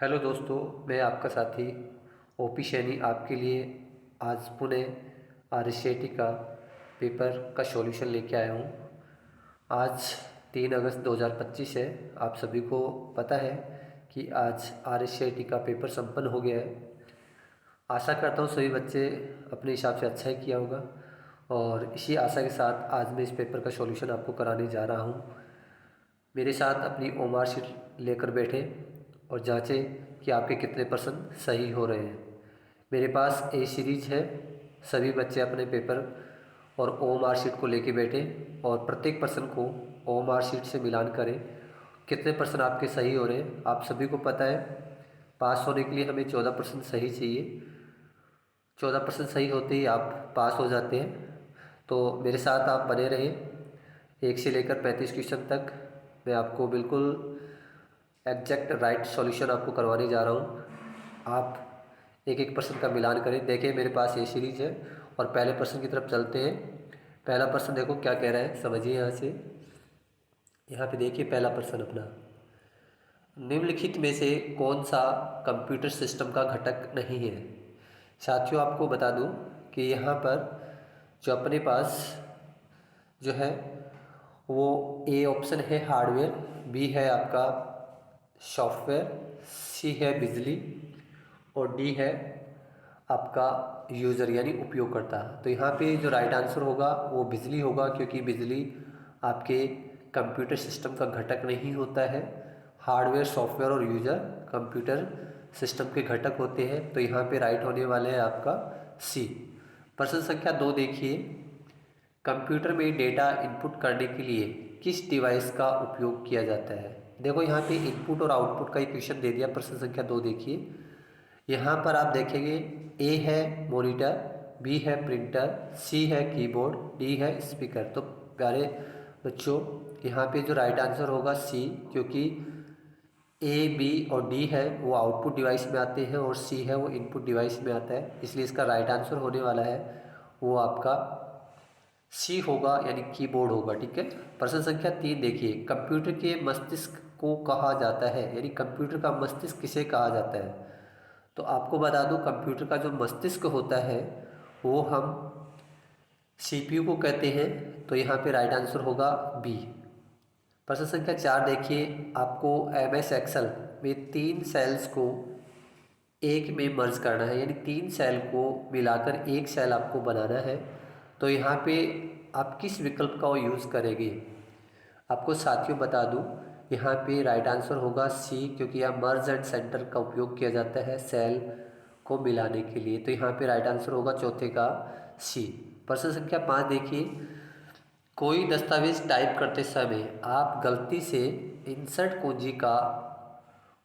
Hello दोस्तों, मैं आपका साथी ओपी सैनी आपके लिए आज पुनः आरएसआईटी का पेपर का सॉल्यूशन लेके आया हूँ। आज 3 अगस्त 2025 है। आप सभी को पता है कि आज आरएसआईटी का पेपर संपन्न हो गया है। आशा करता हूँ सभी बच्चे अपने हिसाब से अच्छा ही किया होगा और इसी आशा के साथ आज मैं इस पेपर का सॉल्यूशन आपको कराने जा रहा हूँ। मेरे साथ अपनी ओमार शीट लेकर बैठे और जांचें कि आपके कितने परसेंट सही हो रहे हैं। मेरे पास ए सीरीज है। सभी बच्चे अपने पेपर और ओमार शीट को लेके बैठे और प्रत्येक पर्सन को ओमार शीट से मिलान करें कितने परसेंट आपके सही हो रहे हैं। आप सभी को पता है पास होने के लिए हमें 14% सही चाहिए। 14% सही होते ही आप पास हो जाते हैं। तो मेरे साथ आप बने रहें। 1 से लेकर 35 क्वेश्चन तक मैं आपको बिल्कुल एग्जैक्ट राइट सॉल्यूशन आपको करवाने जा रहा हूँ। आप एक एक प्रश्न का मिलान करें। देखिए मेरे पास ये सीरीज है और पहले प्रश्न की तरफ चलते हैं। पहला प्रश्न देखो क्या कह रहा है, समझिए यहाँ से। यहाँ पे देखिए पहला प्रश्न अपना, निम्नलिखित में से कौन सा कंप्यूटर सिस्टम का घटक नहीं है। साथियों आपको बता दूं कि यहाँ पर जो अपने पास जो है वो ए ऑप्शन है हार्डवेयर, बी है आपका सॉफ्टवेयर, सी है बिजली और डी है आपका यूज़र यानी उपयोगकर्ता। तो यहाँ पे जो राइट आंसर होगा वो बिजली होगा, क्योंकि बिजली आपके कंप्यूटर सिस्टम का घटक नहीं होता है। हार्डवेयर, सॉफ्टवेयर और यूज़र कंप्यूटर सिस्टम के घटक होते हैं। तो यहाँ पे राइट होने वाले है आपका सी। प्रश्न संख्या 2 देखिए, कंप्यूटर में डेटा इनपुट करने के लिए किस डिवाइस का उपयोग किया जाता है। देखो यहाँ पे इनपुट और आउटपुट का ही क्वेश्चन दे दिया। प्रश्न संख्या 2 देखिए, यहाँ पर आप देखेंगे ए है मॉनिटर, बी है प्रिंटर, सी है कीबोर्ड, डी है स्पीकर। तो प्यारे बच्चों यहाँ पे जो राइट आंसर होगा सी, क्योंकि ए बी और डी है वो आउटपुट डिवाइस में आते हैं और सी है वो इनपुट डिवाइस में आता है। इसलिए इसका राइट आंसर होने वाला है वो आपका सी होगा, यानी कीबोर्ड होगा। ठीक है। प्रश्न संख्या 3 देखिए, कंप्यूटर के मस्तिष्क को कहा जाता है, यानी कंप्यूटर का मस्तिष्क किसे कहा जाता है। तो आपको बता दूं कंप्यूटर का जो मस्तिष्क होता है वो हम सीपीयू को कहते हैं। तो यहाँ पे राइट आंसर होगा बी। प्रश्न संख्या 4 देखिए, आपको एमएस एक्सेल में 3 सेल्स को एक में मर्ज करना है, यानी 3 सेल को मिलाकर एक सेल आपको बनाना है। तो यहाँ पे आप किस विकल्प का यूज़ करेंगे। आपको साथियों बता दूं यहाँ पे राइट आंसर होगा सी, क्योंकि यहाँ मर्ज एंड सेंटर का उपयोग किया जाता है सेल को मिलाने के लिए। तो यहाँ पे राइट आंसर होगा चौथे का सी। प्रश्न संख्या 5 देखिए, कोई दस्तावेज टाइप करते समय आप गलती से इंसर्ट कुंजी का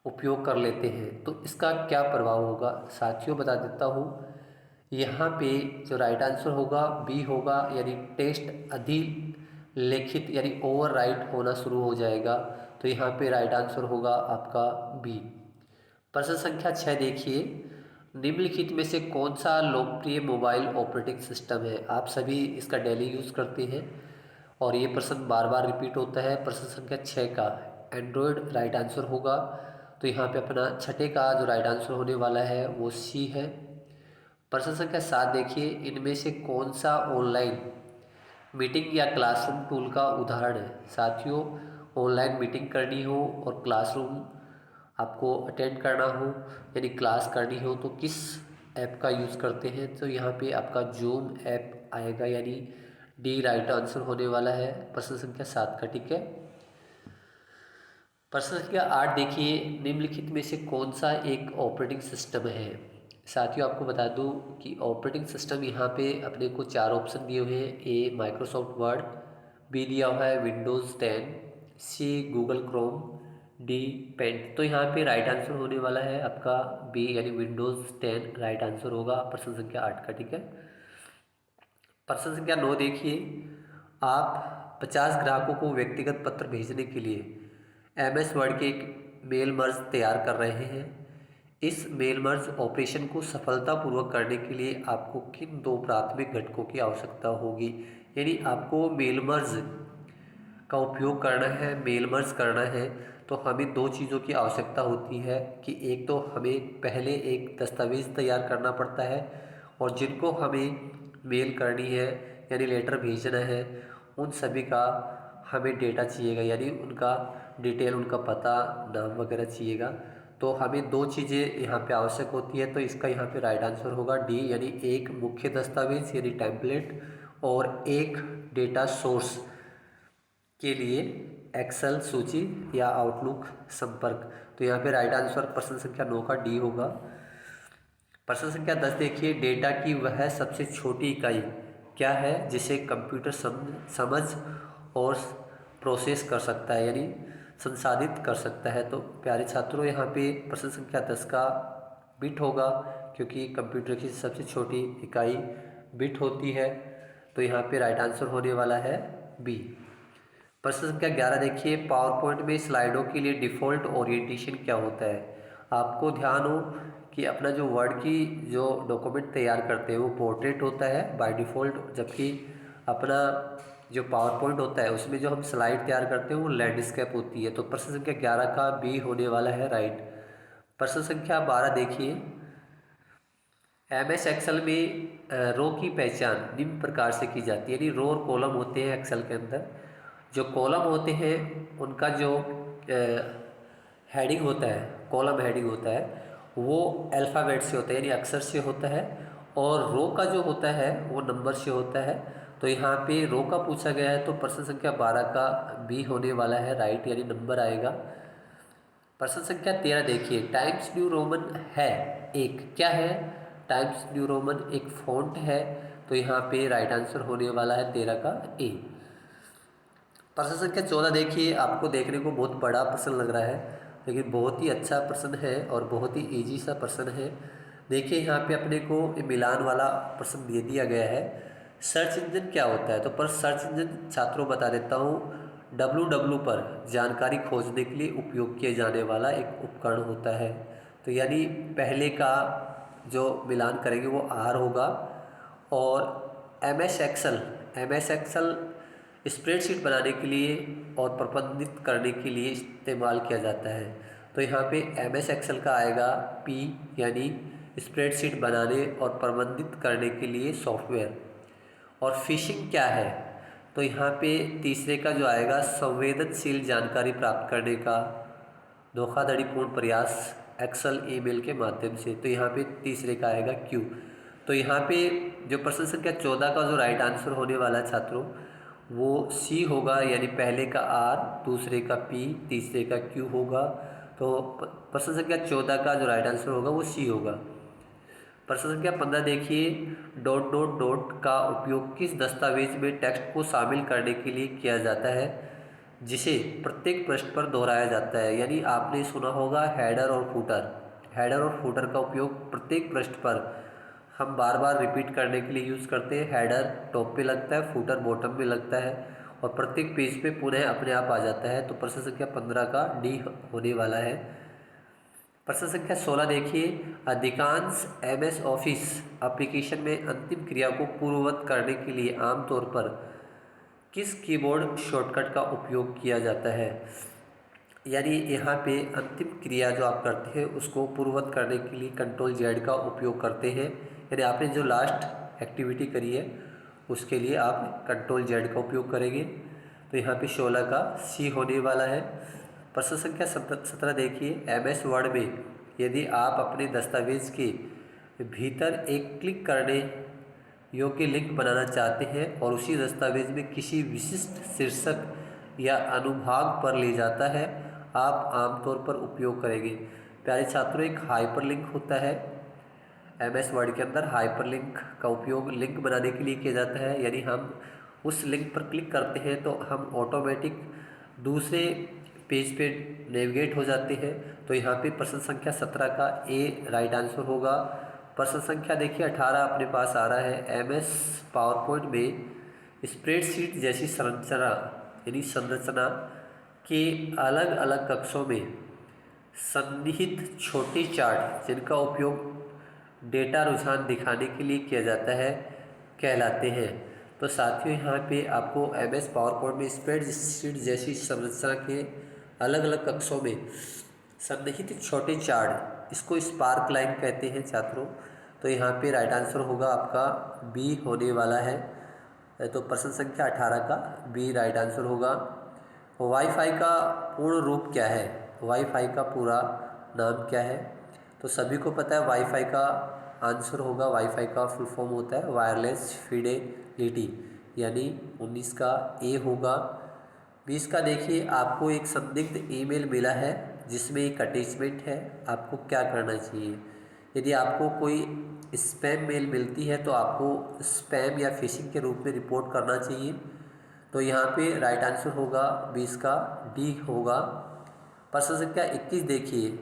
उपयोग कर लेते हैं तो इसका क्या प्रभाव होगा। साथियों बता देता हूँ, यहाँ पे जो राइट आंसर होगा बी होगा, यानी टेस्ट अधिलेखित यानी ओवरराइट होना शुरू हो जाएगा। तो यहाँ पे राइट आंसर होगा आपका बी। प्रश्न संख्या 6 देखिए, निम्नलिखित में से कौन सा लोकप्रिय मोबाइल ऑपरेटिंग सिस्टम है। आप सभी इसका डेली यूज़ करते हैं और ये प्रश्न बार बार रिपीट होता है। प्रश्न संख्या 6 का एंड्रॉयड राइट आंसर होगा। तो यहाँ पे अपना छठे का जो राइट आंसर होने वाला है वो सी है। प्रश्न संख्या 7 देखिए, इनमें से कौन सा ऑनलाइन मीटिंग या क्लासरूम टूल का उदाहरण है। साथियों ऑनलाइन मीटिंग करनी हो और क्लासरूम आपको अटेंड करना हो यानी क्लास करनी हो तो किस ऐप का यूज़ करते हैं। तो यहाँ पे आपका जूम ऐप आएगा, यानी डी राइट आंसर होने वाला है प्रश्न संख्या 7 का। ठीक है। प्रश्न संख्या 8 देखिए, निम्नलिखित में से कौन सा एक ऑपरेटिंग सिस्टम है। साथियों आपको बता दूं कि ऑपरेटिंग सिस्टम यहाँ पे अपने को 4 ऑप्शन दिए हुए हैं। ए माइक्रोसॉफ्ट वर्ड, बी दिया हुआ है Windows 10, C Google Chrome, D paint. तो यहाँ पे राइट आंसर होने वाला है आपका बी, यानी विंडोज़ 10 राइट आंसर होगा प्रश्न संख्या 8 का। ठीक है। प्रश्न संख्या 9 देखिए, आप 50 ग्राहकों को व्यक्तिगत पत्र भेजने के लिए एमएस वर्ड के एक मेल मर्ज तैयार कर रहे हैं। इस मेल मर्ज ऑपरेशन को सफलतापूर्वक करने के लिए आपको किन 2 प्राथमिक घटकों की आवश्यकता होगी। यानी आपको मेल मर्ज का उपयोग करना है, मेल मर्ज करना है तो हमें दो चीज़ों की आवश्यकता होती है कि एक तो हमें पहले एक दस्तावेज़ तैयार करना पड़ता है और जिनको हमें मेल करनी है यानी लेटर भेजना है उन सभी का हमें डेटा चाहिएगा, यानी उनका डिटेल, उनका पता, नाम वगैरह चाहिएगा। तो हमें दो चीज़ें यहाँ पे आवश्यक होती है, तो इसका यहाँ पे राइट आंसर होगा डी, यानी एक मुख्य दस्तावेज यानी टेम्पलेट और एक डेटा सोर्स के लिए एक्सेल सूची या आउटलुक संपर्क। तो यहाँ पे राइट आंसर प्रश्न संख्या 9 का डी होगा। प्रश्न संख्या 10 देखिए, डेटा की वह सबसे छोटी इकाई क्या है जिसे कंप्यूटर समझ और प्रोसेस कर सकता है, यानी संसाधित कर सकता है। तो प्यारे छात्रों, यहाँ पे प्रश्न संख्या 10 का बिट होगा, क्योंकि कंप्यूटर की सबसे छोटी इकाई बिट होती है। तो यहाँ पे राइट आंसर होने वाला है बी। प्रश्न संख्या 11 देखिए, पावर पॉइंट में स्लाइडों के लिए डिफ़ॉल्ट ओरिएंटेशन क्या होता है। आपको ध्यान हो कि अपना जो वर्ड की जो डॉक्यूमेंट तैयार करते हैं वो पोर्ट्रेट होता है बाय डिफ़ॉल्ट, जबकि अपना जो पावर पॉइंट होता है उसमें जो हम स्लाइड तैयार करते हैं वो लैंडस्केप होती है। तो प्रश्न संख्या 11 का बी होने वाला है राइट। प्रश्न संख्या 12 देखिए, MS एक्सेल में रो की पहचान निम्न प्रकार से की जाती है, यानी रो और कॉलम होते हैं एक्सेल के अंदर। जो कॉलम होते हैं उनका जो हेडिंग होता है, कॉलम हेडिंग होता है वो अल्फ़ाबेट से होता है, यानी अक्षर से होता है, और रो का जो होता है वो नंबर से होता है। तो यहाँ पे रो का पूछा गया है, तो प्रश्न संख्या 12 का बी होने वाला है राइट, यानी नंबर आएगा। प्रश्न संख्या 13 देखिए, टाइम्स न्यू रोमन है एक क्या है। टाइम्स न्यू रोमन एक फ़ॉन्ट है, तो यहाँ पे राइट आंसर होने वाला है 13 का ए। प्रश्न संख्या 14 देखिए, आपको देखने को बहुत बड़ा प्रश्न लग रहा है, लेकिन बहुत ही अच्छा प्रश्न है और बहुत ही इजी सा प्रश्न है। देखिए यहाँ पे अपने को मिलान वाला प्रश्न दे दिया गया है। सर्च इंजन क्या होता है, तो पर सर्च इंजन छात्रों बता देता हूँ, www पर जानकारी खोजने के लिए उपयोग किए जाने वाला एक उपकरण होता है। तो यानी पहले का जो मिलान करेंगे वो आर होगा। और MS एक्सेल स्प्रेडशीट बनाने के लिए और प्रबंधित करने के लिए इस्तेमाल किया जाता है। तो यहाँ पे MS एक्सेल का आएगा P, यानी स्प्रेडशीट बनाने और प्रबंधित करने के लिए सॉफ्टवेयर। और फिशिंग क्या है, तो यहाँ पे तीसरे का जो आएगा संवेदनशील जानकारी प्राप्त करने का धोखाधड़ीपूर्ण प्रयास एक्सेल ईमेल के माध्यम से। तो यहाँ पे तीसरे का आएगा Q। तो यहाँ पे जो प्रश्न संख्या 14 का जो राइट आंसर होने वाला है छात्रों वो C होगा, यानी पहले का R, दूसरे का P, तीसरे का Q होगा। तो प्रश्न संख्या 14 का जो राइट आंसर होगा वो C होगा। प्रश्न संख्या 15 देखिए, डॉट डॉट डॉट का उपयोग किस दस्तावेज में टेक्स्ट को शामिल करने के लिए किया जाता है जिसे प्रत्येक पृष्ठ पर दोहराया जाता है। यानी आपने सुना होगा हेडर और फूटर। हेडर और फूटर का उपयोग प्रत्येक पृष्ठ पर हम बार बार रिपीट करने के लिए यूज़ करते हैं। हेडर टॉप पे लगता है, फूटर बॉटम में लगता है और प्रत्येक पेज पे पुनः अपने आप आ जाता है। तो प्रश्न संख्या 15 का डी होने वाला है। प्रश्न संख्या 16 देखिए, अधिकांश MS ऑफिस एप्लीकेशन में अंतिम क्रिया को पूर्ववत करने के लिए आमतौर पर किस कीबोर्ड शॉर्टकट का उपयोग किया जाता है। यानी यहाँ पे अंतिम क्रिया जो आप करते हैं उसको पूर्ववत करने के लिए Ctrl+Z का उपयोग करते हैं। यानी आपने जो लास्ट एक्टिविटी करी है उसके लिए आप Ctrl+Z का उपयोग करेंगे। तो यहाँ पे 16 का C होने वाला है। प्रश्न संख्या 17 देखिए, MS वर्ड में यदि आप अपने दस्तावेज के भीतर एक क्लिक करने योग्य लिंक बनाना चाहते हैं और उसी दस्तावेज में किसी विशिष्ट शीर्षक या अनुभाग पर ले जाता है, आप आमतौर पर उपयोग करेंगे। प्यारे छात्रों, एक हाइपरलिंक होता है MS वर्ड के अंदर। हाइपरलिंक का उपयोग लिंक बनाने के लिए किया जाता है, यानी हम उस लिंक पर क्लिक करते हैं तो हम ऑटोमेटिक दूसरे पेज पे नेविगेट हो जाते हैं। तो यहाँ पे प्रश्न संख्या 17 का ए राइट आंसर होगा। प्रश्न संख्या देखिए 18 अपने पास आ रहा है, MS पावर पॉइंट में स्प्रेडशीट जैसी संरचना के अलग अलग कक्षों में सन्निहित छोटे चार्ट जिनका उपयोग डेटा रुझान दिखाने के लिए किया जाता है कहलाते हैं। तो साथियों, यहाँ पे आपको MS पावर पॉइंट में स्प्रेडशीट जैसी संरचना के अलग अलग कक्षों में सन्निहित छोटे चार्ट, इसको स्पार्क लाइन कहते हैं छात्रों। तो यहाँ पे राइट आंसर होगा आपका बी होने वाला है। तो प्रश्न संख्या 18 का बी राइट आंसर होगा। वाईफाई का पूर्ण रूप क्या है? वाईफाई का पूरा नाम क्या है? तो सभी को पता है वाईफाई का आंसर होगा, वाईफाई का फुल फॉर्म होता है वायरलेस फिडेलिटी, यानी 19 का ए होगा। 20 का देखिए, आपको एक संदिग्ध ईमेल मिला है जिसमें एक अटैचमेंट है, आपको क्या करना चाहिए? यदि आपको कोई स्पैम मेल मिलती है तो आपको स्पैम या फिशिंग के रूप में रिपोर्ट करना चाहिए। तो यहाँ पे राइट आंसर होगा 20 का डी होगा। प्रश्न संख्या 21 देखिए,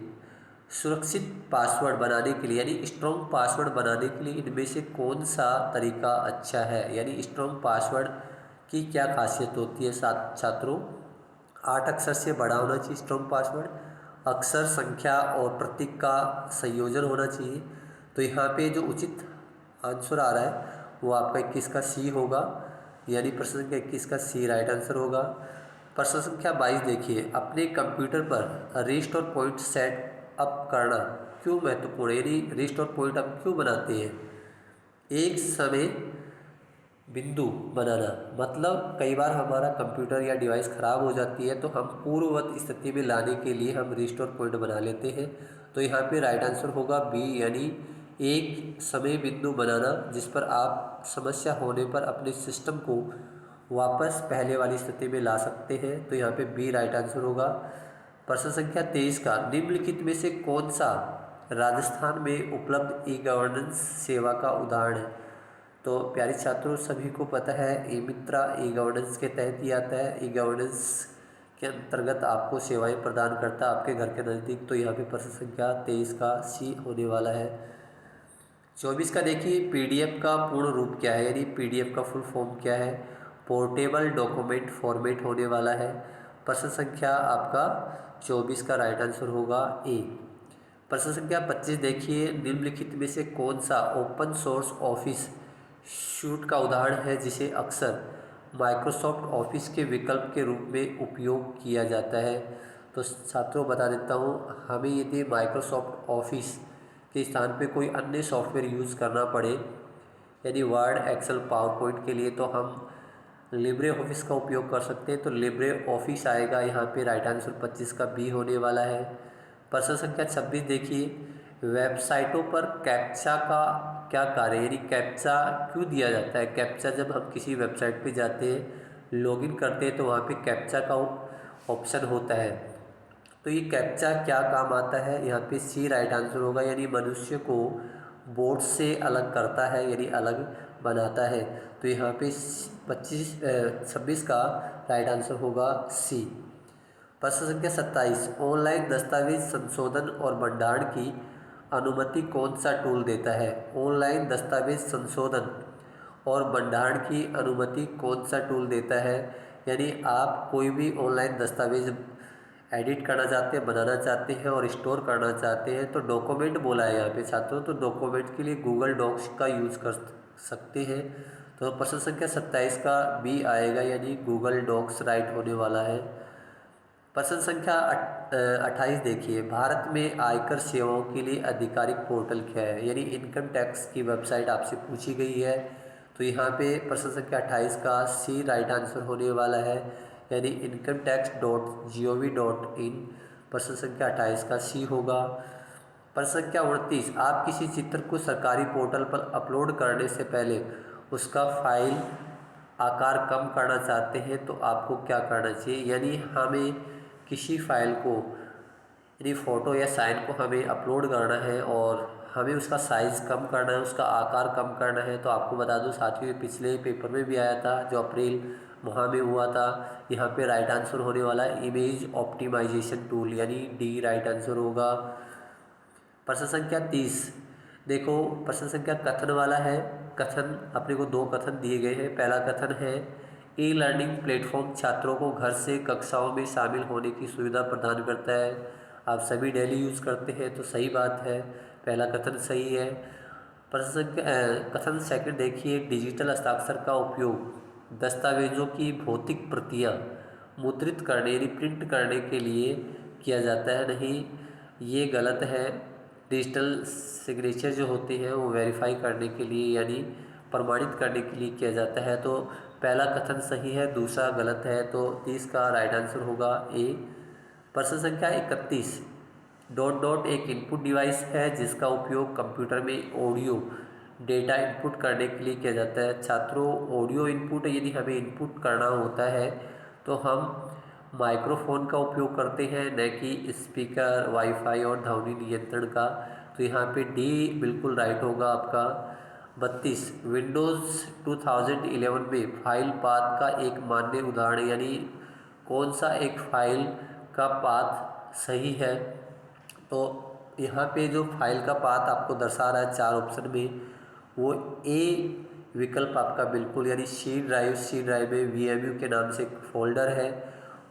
सुरक्षित पासवर्ड बनाने के लिए यानी स्ट्रॉन्ग पासवर्ड बनाने के लिए इनमें से कौन सा तरीका अच्छा है? यानी स्ट्रॉन्ग पासवर्ड की क्या खासियत होती है छात्रों? 8 अक्षर से बड़ा होना चाहिए स्ट्रॉन्ग पासवर्ड, अक्षर संख्या और प्रतीक का संयोजन होना चाहिए। तो यहाँ पे जो उचित आंसर आ रहा है वो आपका 21 का सी होगा, यानी प्रश्न संख्या 21 का सी राइट आंसर होगा। प्रश्न संख्या 22 देखिए, अपने कंप्यूटर पर रिस्टोर पॉइंट सेट अप करना क्यों महत्वपूर्ण है? यानी रिस्टोर पॉइंट हम क्यों बनाते हैं? एक समय बिंदु बनाना, मतलब कई बार हमारा कंप्यूटर या डिवाइस ख़राब हो जाती है तो हम पूर्ववत स्थिति में लाने के लिए हम रिस्टोर पॉइंट बना लेते हैं। तो यहाँ पे राइट आंसर होगा बी, यानी एक समय बिंदु बनाना जिस पर आप समस्या होने पर अपने सिस्टम को वापस पहले वाली स्थिति में ला सकते हैं। तो यहाँ पे बी राइट आंसर होगा। प्रश्न संख्या 23 का निम्नलिखित में से कौन सा राजस्थान में उपलब्ध ई गवर्नेंस सेवा का उदाहरण है? तो प्यारे छात्रों, सभी को पता है ई मित्रा ई गवर्नेंस के तहत ही आता है। ई गवर्नेंस के अंतर्गत आपको सेवाएं प्रदान करता है आपके घर के नज़दीक। तो यहाँ पे प्रश्न संख्या 23 का सी होने वाला है। 24 का देखिए, पीडीएफ का पूर्ण रूप क्या है? यानी पीडीएफ का फुल फॉर्म क्या है? पोर्टेबल डॉक्यूमेंट फॉर्मेट होने वाला है। प्रश्न संख्या आपका 24 का राइट आंसर होगा ए। प्रश्न संख्या 25 देखिए, निम्नलिखित में से कौन सा ओपन सोर्स ऑफिस सूट का उदाहरण है जिसे अक्सर माइक्रोसॉफ्ट ऑफिस के विकल्प के रूप में उपयोग किया जाता है? तो छात्रों बता देता हूँ, हमें यदि माइक्रोसॉफ्ट ऑफिस के स्थान पे कोई अन्य सॉफ्टवेयर यूज़ करना पड़े, यदि वर्ड एक्सेल पावर पॉइंट के लिए, तो हम लिब्रे ऑफिस का उपयोग कर सकते हैं। तो लिब्रे ऑफिस आएगा यहाँ पे राइट आंसर 25 का बी होने वाला है। प्रश्न संख्या 26 देखिए, वेबसाइटों पर कैप्चा का क्या कार्य, यानी कैप्चा क्यों दिया जाता है? कैप्चा जब हम किसी वेबसाइट पे जाते हैं, लॉगिन करते हैं, तो वहाँ पे कैप्चा का ऑप्शन होता है। तो ये कैप्चा क्या काम आता है? यहाँ पे सी राइट आंसर होगा, यानी मनुष्य को बोर्ड से अलग करता है, यानी अलग बनाता है। तो यहाँ पे 26 का राइट आंसर होगा सी। प्रश्न संख्या 27, ऑनलाइन दस्तावेज संशोधन और भंडारण की अनुमति कौन सा टूल देता है? ऑनलाइन दस्तावेज संशोधन और भंडारण की अनुमति कौन सा टूल देता है? यानी आप कोई भी ऑनलाइन दस्तावेज एडिट करना चाहते हैं, बनाना चाहते हैं और स्टोर करना चाहते हैं, तो डॉक्यूमेंट बोला है यहाँ पे छात्रों, तो डॉक्यूमेंट के लिए गूगल डॉक्स का यूज़ कर सकते हैं। तो प्रश्न संख्या 27 का बी आएगा, यानी गूगल डॉक्स राइट होने वाला है। प्रश्न संख्या 28 देखिए, भारत में आयकर सेवाओं के लिए आधिकारिक पोर्टल क्या है? यानी इनकम टैक्स की वेबसाइट आपसे पूछी गई है। तो यहाँ पे प्रश्न संख्या 28 का सी राइट आंसर होने वाला है, यानी incometax.gov.in। प्रश्न संख्या 28 का सी होगा। प्रश्न संख्या 29, आप किसी चित्र को सरकारी पोर्टल पर अपलोड करने से पहले उसका फाइल आकार कम करना चाहते हैं तो आपको क्या करना चाहिए? यानी हमें किसी फाइल को, यदि फ़ोटो या साइन को हमें अपलोड करना है और हमें उसका साइज़ कम करना है, उसका आकार कम करना है, तो आपको बता दूं साथियों, पिछले पेपर में भी आया था जो अप्रैल माह में हुआ था। यहाँ पे राइट आंसर होने वाला है इमेज ऑप्टिमाइजेशन टूल, यानी डी राइट आंसर होगा। प्रश्न संख्या 30 देखो, प्रश्न संख्या कथन वाला है। कथन अपने को दो कथन दिए गए हैं। पहला कथन है, ई लर्निंग प्लेटफॉर्म छात्रों को घर से कक्षाओं में शामिल होने की सुविधा प्रदान करता है। आप सभी डेली यूज़ करते हैं, तो सही बात है, पहला कथन सही है। प्रश्न संख्या कथन सेकंड देखिए, डिजिटल हस्ताक्षर का उपयोग दस्तावेजों की भौतिक प्रतियां मुद्रित करने यानी प्रिंट करने के लिए किया जाता है, नहीं, ये गलत है। डिजिटल सिग्नेचर जो होते हैं वो वेरीफाई करने के लिए यानी प्रमाणित करने के लिए किया जाता है। तो पहला कथन सही है, दूसरा गलत है। तो 30 का राइट आंसर होगा ए। प्रश्न संख्या 31। डॉट डॉट एक इनपुट डिवाइस है जिसका उपयोग कंप्यूटर में ऑडियो डेटा इनपुट करने के लिए किया जाता है। छात्रों, ऑडियो इनपुट यदि हमें इनपुट करना होता है तो हम माइक्रोफोन का उपयोग करते हैं, न कि स्पीकर, वाईफाई और ध्वनि नियंत्रण का। तो यहाँ पे डी बिल्कुल राइट होगा आपका। 32। विंडोज़ 2011 में फाइल पाथ का एक मान्य उदाहरण यानी कौन सा एक फाइल का पाथ सही है। तो यहाँ पे जो फाइल का पाथ आपको दर्शा रहा है 4 ऑप्शन में, वो ए विकल्प आपका बिल्कुल यानी सी ड्राइव में VMU के नाम से एक फ़ोल्डर है,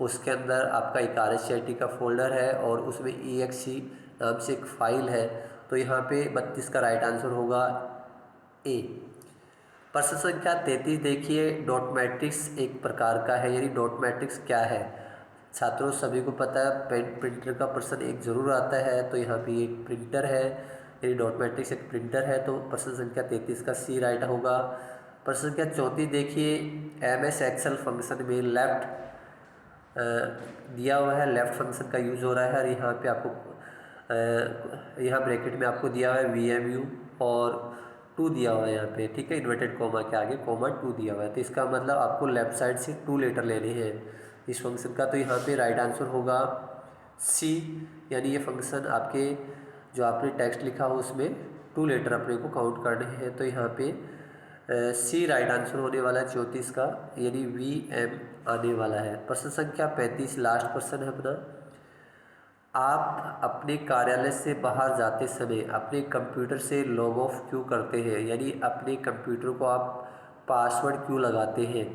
उसके अंदर आपका एक RSCIT का फ़ोल्डर है और उसमें EXE नाम से एक फ़ाइल है। तो यहाँ पे 32 का राइट आंसर होगा ए। प्रश्न संख्या 33 देखिए, डॉट मैट्रिक्स एक प्रकार का है यानी डॉट मैट्रिक्स क्या है। छात्रों सभी को पता है प्रिंटर का प्रश्न एक जरूर आता है, तो यहाँ पे एक प्रिंटर है यानी डॉट मैट्रिक्स एक प्रिंटर है। तो प्रश्न संख्या 33 का सी राइट होगा। प्रश्न संख्या 34 देखिए, MS एक्सेल फंक्शन में लेफ्ट दिया हुआ है, लेफ्ट फंक्शन का यूज़ हो रहा है और यहाँ पे आपको यहाँ ब्रैकेट में आपको दिया हुआ है VMU और 2 दिया हुआ है यहाँ पे, ठीक है, इन्वर्टेड कोमा के आगे कोमा 2 दिया हुआ है। तो इसका मतलब आपको लेफ्ट साइड से 2 लेटर लेने हैं इस फंक्शन का। तो यहाँ पे राइट आंसर होगा सी, यानी ये फंक्शन आपके जो आपने टेक्स्ट लिखा हो उसमें 2 लेटर अपने को काउंट करने हैं। तो यहाँ पे सी राइट आंसर होने वाला है 34 का, यानी VM आने वाला है। प्रश्न संख्या 35 लास्ट क्वेश्चन है अपना। आप अपने कार्यालय से बाहर जाते समय अपने कंप्यूटर से लॉग ऑफ क्यों करते हैं, यानी अपने कंप्यूटर को आप पासवर्ड क्यों लगाते हैं,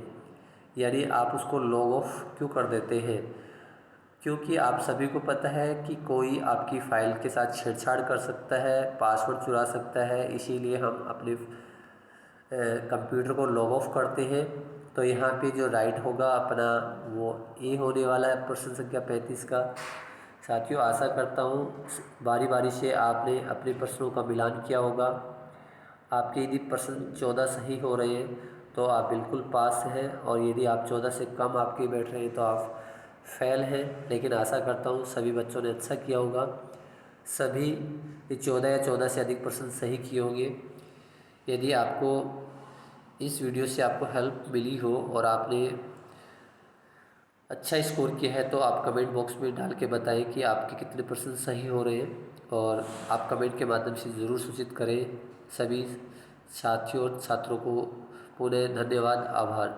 यानी आप उसको लॉग ऑफ क्यों कर देते हैं। क्योंकि आप सभी को पता है कि कोई आपकी फ़ाइल के साथ छेड़छाड़ कर सकता है, पासवर्ड चुरा सकता है, इसीलिए हम अपने कंप्यूटर को लॉग ऑफ करते हैं। तो यहाँ पे जो राइट होगा अपना वो ए होने वाला है प्रश्न संख्या 35 का। साथियों, आशा करता हूँ बारी बारी से आपने अपने प्रश्नों का मिलान किया होगा। आपके यदि प्रश्न 14 सही हो रहे हैं तो आप बिल्कुल पास हैं, और यदि आप 14 से कम आपके बैठ रहे हैं तो आप फेल हैं। लेकिन आशा करता हूँ सभी बच्चों ने अच्छा किया होगा, सभी 14 या 14 से अधिक प्रश्न सही किए होंगे। यदि आपको इस वीडियो से आपको हेल्प मिली हो और आपने अच्छा स्कोर किया है तो आप कमेंट बॉक्स में डाल के बताएं कि आपके कितने प्रश्न सही हो रहे हैं, और आप कमेंट के माध्यम से ज़रूर सूचित करें। सभी साथियों और छात्रों को पुनः धन्यवाद, आभार।